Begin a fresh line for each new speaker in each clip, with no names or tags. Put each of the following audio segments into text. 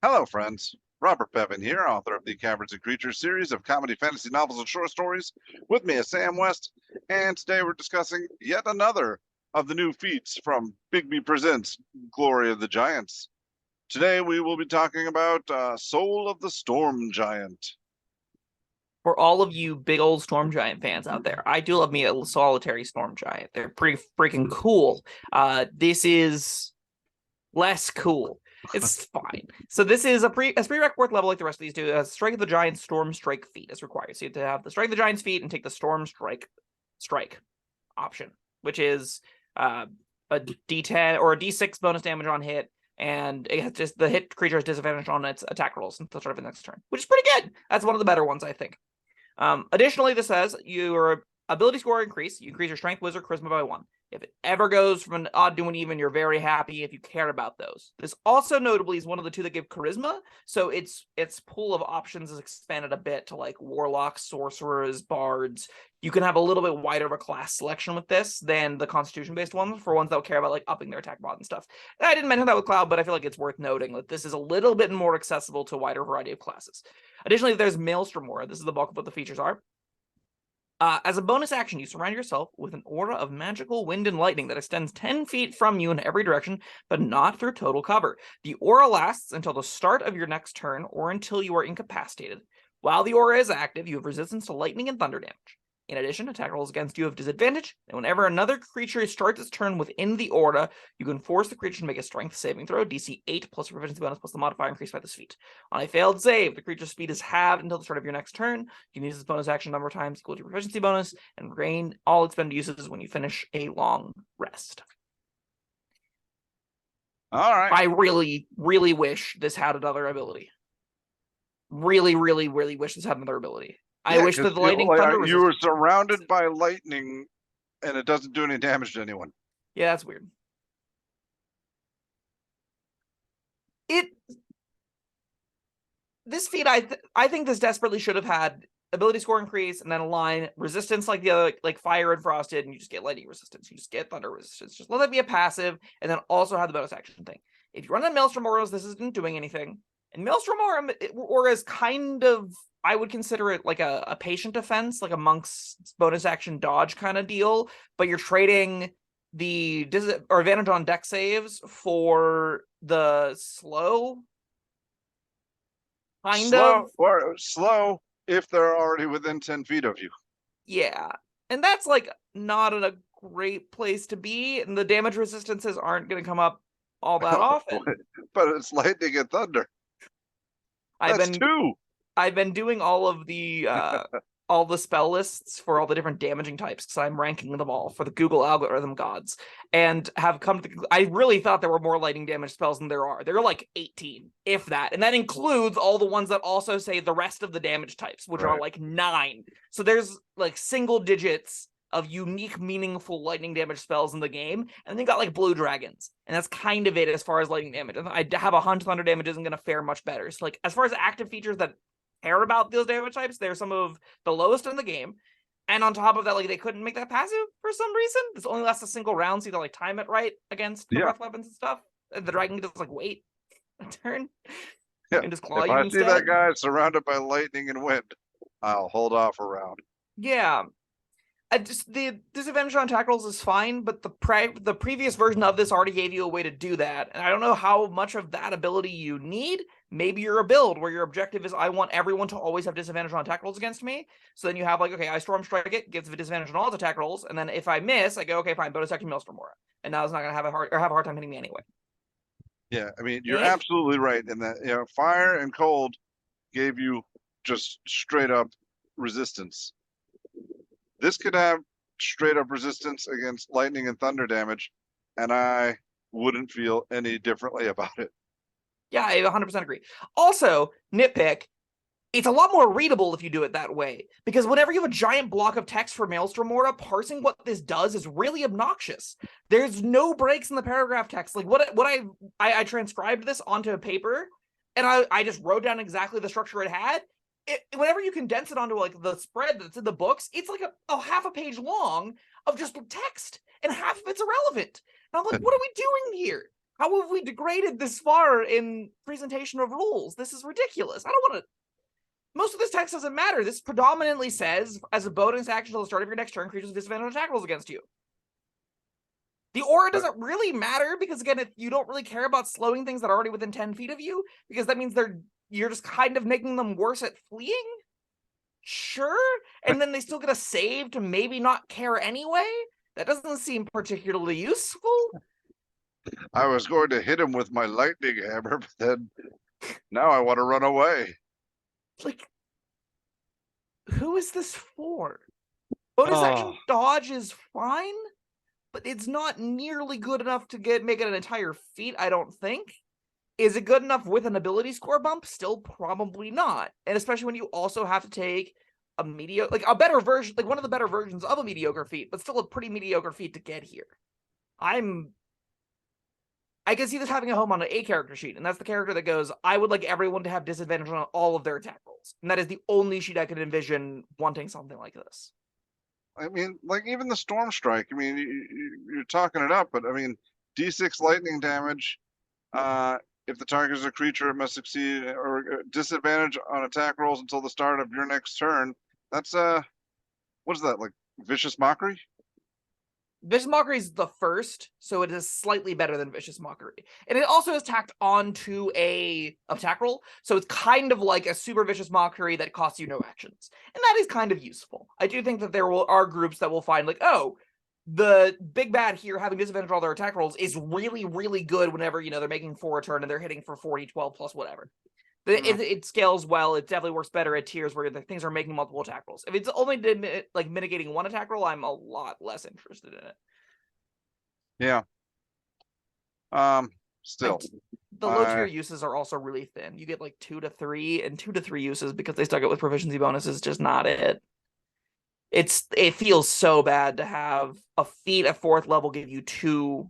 Hello, friends. Robert Bevan here, author of the Caverns Creatures series of comedy, fantasy novels, and short stories. With me is Sam West, and today we're discussing yet another of the new feats from Bigby Presents Glory of the Giants. Today we will be talking about Soul of the Storm Giant.
For all of you big old Storm Giant fans out there, I do love me a solitary Storm Giant. They're pretty freaking cool. This is less cool. It's fine. So this is a prereq worth level like the rest of these do. Strike of the Giant Storm Strike feat is required. So you have to have the Strike of the Giant's feat and take the Storm Strike option, which is a D10 or a D6 bonus damage on hit, and it has just the hit creature has disadvantage on its attack rolls until the start of the next turn, which is pretty good. That's one of the better ones, I think. Additionally, this says your ability score increase. You increase your strength, wizard, charisma by 1. If it ever goes from an odd to an even, you're very happy if you care about those. This also notably is one of the two that give charisma, so its pool of options is expanded a bit to like warlocks, sorcerers, bards. You can have a little bit wider of a class selection with this than the constitution-based ones for ones that care about like upping their attack mod and stuff. And I didn't mention that with Cloud, but I feel like it's worth noting that this is a little bit more accessible to a wider variety of classes. Additionally, there's Maelstrom Aura. This is the bulk of what the features are. As a bonus action, you surround yourself with an aura of magical wind and lightning that extends 10 feet from you in every direction, but not through total cover. The aura lasts until the start of your next turn or until you are incapacitated. While the aura is active, you have resistance to lightning and thunder damage. In addition, attack rolls against you have disadvantage, and whenever another creature starts its turn within the aura, you can force the creature to make a strength saving throw, DC 8 plus proficiency bonus plus the modifier increased by this feat. On a failed save, the creature's speed is halved until the start of your next turn. You can use this bonus action a number of times equal to your proficiency bonus, and regain all expended uses when you finish a long rest.
All right.
I really, really wish this had another ability. Really, really, really wish this had another ability. I wish that the lightning thunder
you were surrounded by lightning, and it doesn't do any damage to anyone.
Yeah, that's weird. This feat, I think this desperately should have had ability score increase and then a line resistance like the other, like fire and frosted, and you just get lightning resistance. You just get thunder resistance. Just let that be a passive, and then also have the bonus action thing. If you run on Maelstrom Auras, this isn't doing anything. And Maelstrom Aura is kind of, I would consider it like a patient defense, like a monk's bonus action dodge kind of deal, but you're trading the advantage on deck saves for the slow.
Slow if they're already within 10 feet of you.
Yeah. And that's like not a great place to be, and the damage resistances aren't going to come up all that often.
But it's lightning and thunder.
I've been doing all of the all the spell lists for all the different damaging types because I'm ranking them all for the Google algorithm gods, and have come to I really thought there were more lightning damage spells than there are. There are like 18, if that, and that includes all the ones that also say the rest of the damage types, which are like 9. So there's like single digits of unique, meaningful lightning damage spells in the game, and they got like blue dragons, and that's kind of it as far as lightning damage. I have a hunch thunder damage isn't going to fare much better. So like as far as active features that care about those damage types, they're some of the lowest in the game. And on top of that, like they couldn't make that passive for some reason. This only lasts a single round, so you have to like time it right against the breath weapons and stuff. And the dragon can just like wait a turn and just claw you instead.
If I see that guy surrounded by lightning and wind, I'll hold off a round.
Yeah. The disadvantage on attack rolls is fine, but the previous version of this already gave you a way to do that, and I don't know how much of that ability you need. Maybe you're a build where your objective is I want everyone to always have disadvantage on attack rolls against me, so then you have like, okay, I Storm Strike it, gives a disadvantage on all its attack rolls, and then if I miss, I go, okay, fine, bonus action Maelstrom Aura, and now it's not going to have a hard time hitting me anyway.
Yeah, I mean, you're absolutely right in that, fire and cold gave you just straight up resistance. This could have straight up resistance against lightning and thunder damage, and I wouldn't feel any differently about it.
Yeah, I 100% agree. Also, nitpick, it's a lot more readable if you do it that way, because whenever you have a giant block of text for Maelstrom Aura, parsing what this does is really obnoxious. There's no breaks in the paragraph text. Like I transcribed this onto a paper, and I just wrote down exactly the structure it had. Whenever you condense it onto like the spread that's in the books, it's like a half a page long of just text, and half of it's irrelevant. And I'm like, what are we doing here? How have we degraded this far in presentation of rules? This is ridiculous. I don't want to. Most of this text doesn't matter. This predominantly says, as a bonus action until the start of your next turn, creatures with disadvantage on attack rolls against you. The aura doesn't really matter because, again, you don't really care about slowing things that are already within 10 feet of you, because that means you're just kind of making them worse at fleeing. Sure. And then they still get a save to maybe not care anyway. That doesn't seem particularly useful.
I was going to hit him with my lightning hammer, but then now I want to run away.
Like, who is this for? Bonus action dodge is fine, but it's not nearly good enough to make it an entire feat, I don't think. Is it good enough with an ability score bump? Still probably not. And especially when you also have to take a mediocre, like a better version, like one of the better versions of a mediocre feat, but still a pretty mediocre feat to get here. I can see this having a home on an A character sheet, and that's the character that goes, I would like everyone to have disadvantage on all of their attack rolls. And that is the only sheet I could envision wanting something like this.
I mean, like even the Storm Strike, I mean, you're talking it up, but I mean, D6 lightning damage. If the target is a creature, it must succeed or disadvantage on attack rolls until the start of your next turn. That's what is that, like Vicious Mockery?
Vicious Mockery is the first, so it is slightly better than Vicious Mockery. And it also is tacked onto a attack roll, so it's kind of like a super Vicious Mockery that costs you no actions. And that is kind of useful. I do think that there are groups that will find, like, oh, the big bad here having disadvantage on all their attack rolls is really, really good whenever, they're making 4 a turn and they're hitting for 40, 12 plus whatever. It scales well. It definitely works better at tiers where the things are making multiple attack rolls. If it's only like mitigating one attack roll, I'm a lot less interested in it.
Yeah. Still.
The low tier uses are also really thin. You get like 2 to 3, and 2 to 3 uses because they stuck it with proficiency bonuses, just not it. It feels so bad to have a feat at 4th level give you 2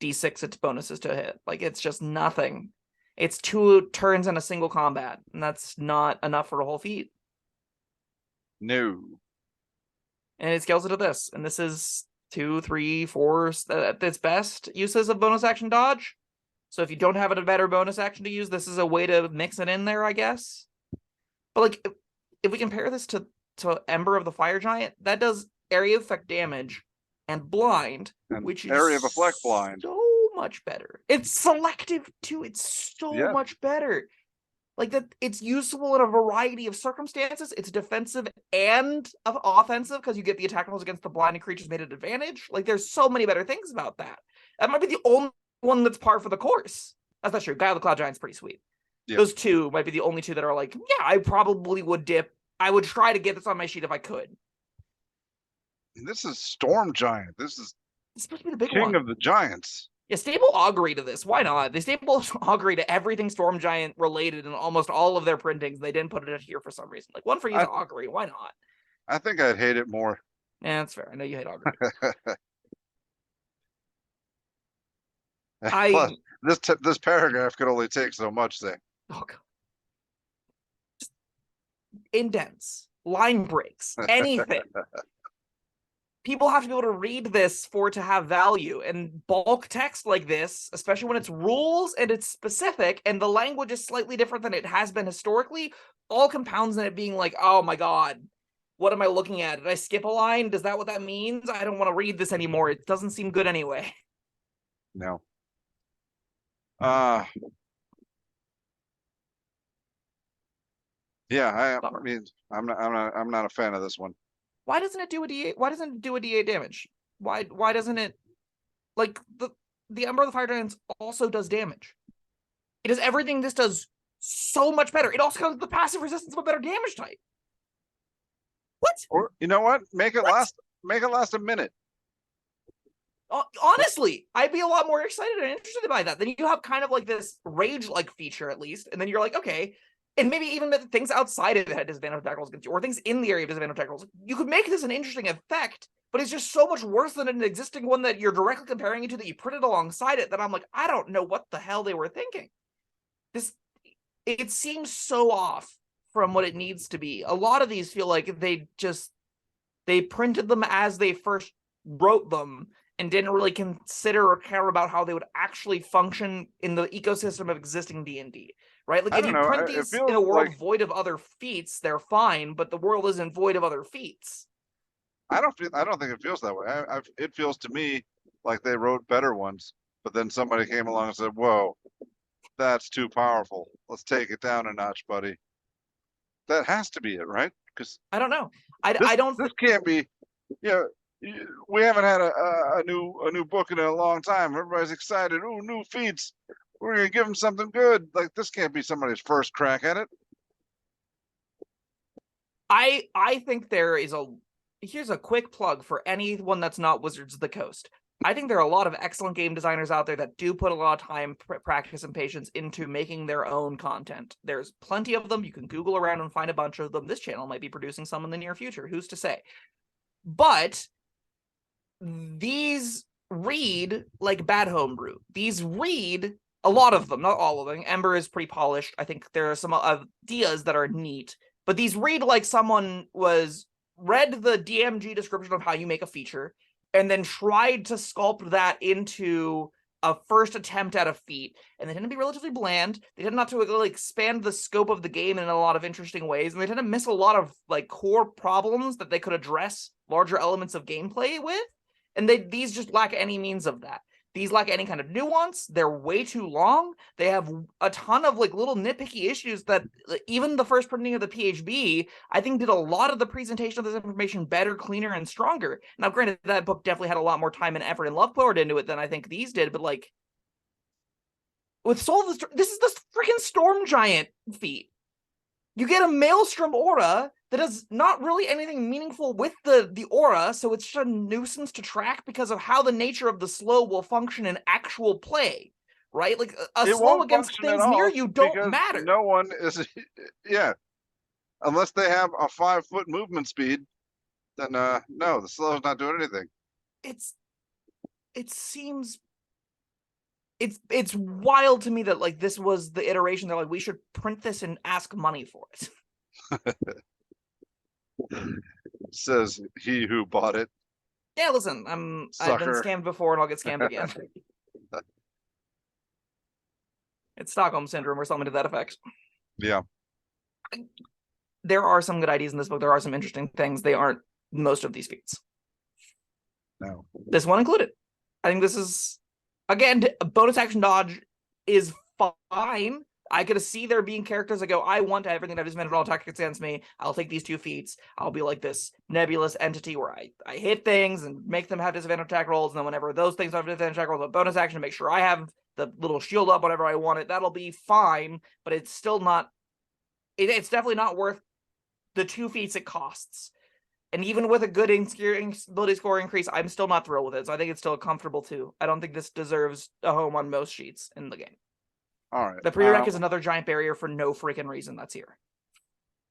d6 its bonuses to hit. Like, it's just nothing. It's 2 turns in a single combat, and that's not enough for a whole feat.
No.
And it scales it to this, and this is 2, 3, 4 at its best uses of bonus action dodge. So if you don't have a better bonus action to use, this is a way to mix it in there, I guess. But like, if we compare this to Ember of the Fire Giant, that does area effect damage and blind,
and
which is
area of effect blind.
So much better. It's selective too. It's so much better. Like that, it's useful in a variety of circumstances. It's defensive and offensive because you get the attack rolls against the blinded creatures made at advantage. Like, there's so many better things about that. That might be the only one that's par for the course. That's not true. Guy of the Cloud Giant's pretty sweet. Yep. Those 2 might be the only 2 that are like, yeah, I probably would dip. I would try to get this on my sheet if I could.
This is Storm Giant. This is
supposed to be the big
King
one.
of the Giants.
Yeah, staple Augury to this. Why not? They staple Augury to everything Storm Giant related in almost all of their printings. They didn't put it here for some reason. Like, one for you is Augury. Why not?
I think I'd hate it more.
Yeah, that's fair. I know you hate Augury.
Plus, this paragraph could only take so much thing.
Oh, God. Just indents, line breaks, anything. People have to be able to read this for it to have value, and bulk text like this, especially when it's rules and it's specific and the language is slightly different than it has been historically, all compounds in it being like, oh my God, what am I looking at? Did I skip a line? Is that what that means? I don't want to read this anymore. It doesn't seem good anyway.
No. Yeah, I mean, I'm not a fan of this one.
Why doesn't it do a D8? Why doesn't it do a D8 damage? Why doesn't it, like, the Ember of the Fire Giants also does damage. It does everything this does so much better. It also comes with the passive resistance of a better damage type. What?
Or you know what? Make it last a minute.
Honestly, I'd be a lot more excited and interested by that. Then you have kind of like this rage-like feature at least, and then you're like, okay. And maybe even things outside of it had disadvantage attack rolls against you, or things in the area of disadvantage attack rolls. You could make this an interesting effect, but it's just so much worse than an existing one that you're directly comparing it to that you printed alongside it that I'm like, I don't know what the hell they were thinking. It seems so off from what it needs to be. A lot of these feel like they printed them as they first wrote them, and didn't really consider or care about how they would actually function in the ecosystem of existing D&D, right? Like,
I
if
don't
you
know.
print
It
these
feels
in a world
like
void of other feats, they're fine, but the world isn't void of other feats.
I don't think it feels that way. It feels to me like they wrote better ones, but then somebody came along and said, "Whoa, that's too powerful. Let's take it down a notch, buddy." That has to be it, right? Because
I don't know. I don't.
this can't be. You know, we haven't had a new book in a long time. Everybody's excited. Ooh, new feats. We're gonna give them something good. Like, this can't be somebody's first crack at it.
I think there is a. Here's a quick plug for anyone that's not Wizards of the Coast. I think there are a lot of excellent game designers out there that do put a lot of time, practice, and patience into making their own content. There's plenty of them. You can Google around and find a bunch of them. This channel might be producing some in the near future. Who's to say? But these read like bad homebrew. These read, a lot of them, not all of them. Ember is pretty polished. I think there are some ideas that are neat, but these read like someone read the DMG description of how you make a feature and then tried to sculpt that into a first attempt at a feat, and they tend to be relatively bland. They tend not to really expand the scope of the game in a lot of interesting ways, and they tend to miss a lot of like core problems that they could address larger elements of gameplay with. And these just lack any means of that. These lack any kind of nuance. They're way too long. They have a ton of like little nitpicky issues that even the first printing of the PHB, I think, did a lot of the presentation of this information better, cleaner, and stronger. Now, granted, that book definitely had a lot more time and effort and love poured into it than I think these did, but like with Soul of the this is the freaking Storm Giant feat. You get a Maelstrom aura that does not really anything meaningful with the aura, so it's just a nuisance to track because of how the nature of the slow will function in actual play, right? Like, a slow against things near you don't matter.
No one is, yeah, unless they have a 5-foot movement speed, then no, the slow's not doing anything.
It seems it's wild to me that like this was the iteration that like we should print this and ask money for it.
Says he who bought it.
Yeah, listen, I've been scammed before and I'll get scammed again. It's Stockholm Syndrome or something to that effect.
Yeah.
There are some good ideas in this book. There are some interesting things. They aren't most of these feats.
No.
This one included. I think this is, again, a bonus action dodge is fine. I could see there being characters that go, I want everything that disadvantage all attack against me. I'll take these 2 feats. I'll be like this nebulous entity where I hit things and make them have disadvantage attack rolls. And then whenever those things have disadvantage attack rolls, a bonus action to make sure I have the little shield up whenever I want it. That'll be fine, but it's still not, it's definitely not worth the 2 feats it costs. And even with a good ability score increase, I'm still not thrilled with it. So I think it's still a comfortable 2. I don't think this deserves a home on most sheets in the game.
All right.
The prereq is another giant barrier for no freaking reason that's here.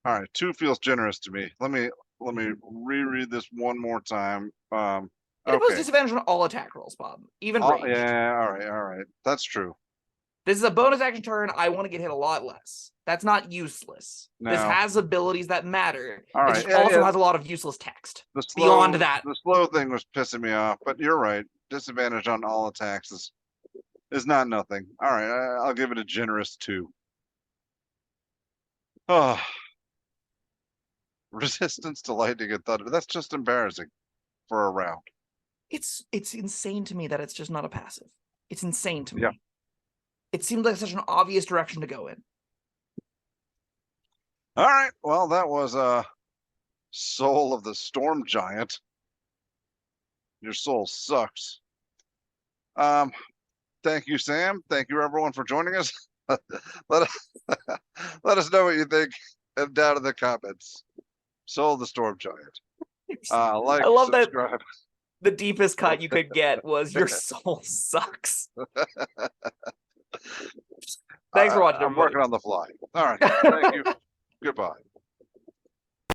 All right. 2 feels generous to me. Let me reread this one more time.
It was disadvantage on all attack rolls, Bob. Even ranged.
Yeah, all right. That's true.
This is a bonus action turn. I want to get hit a lot less. That's not useless. No. This has abilities that matter.
All right.
It also has a lot of useless text. Beyond that.
The slow thing was pissing me off, but you're right. Disadvantage on all attacks is not nothing. All right, I'll give it a generous 2. Oh, resistance to lightning and thunder. That's just embarrassing for a round.
It's insane to me that it's just not a passive. It's insane to me.
Yeah.
It seems like such an obvious direction to go in.
All right. Well, that was Soul of the Storm Giant. Your soul sucks. Thank you, Sam. Thank you, everyone, for joining us. Let us know what you think down in the comments. Soul of the Storm Giant. I love subscribe.
That the deepest cut you could get was your soul sucks. Thanks for watching.
I'm working on the fly. All right. Thank you. Goodbye.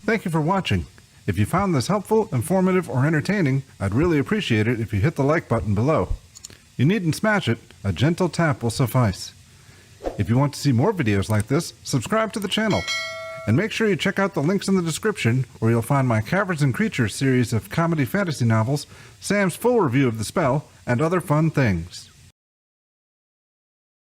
Thank you for watching. If you found this helpful, informative, or entertaining, I'd really appreciate it if you hit the like button below. You needn't smash it, a gentle tap will suffice. If you want to see more videos like this, subscribe to the channel. And make sure you check out the links in the description, where you'll find my Caverns and Creatures series of comedy fantasy novels, Sam's full review of the spell, and other fun things.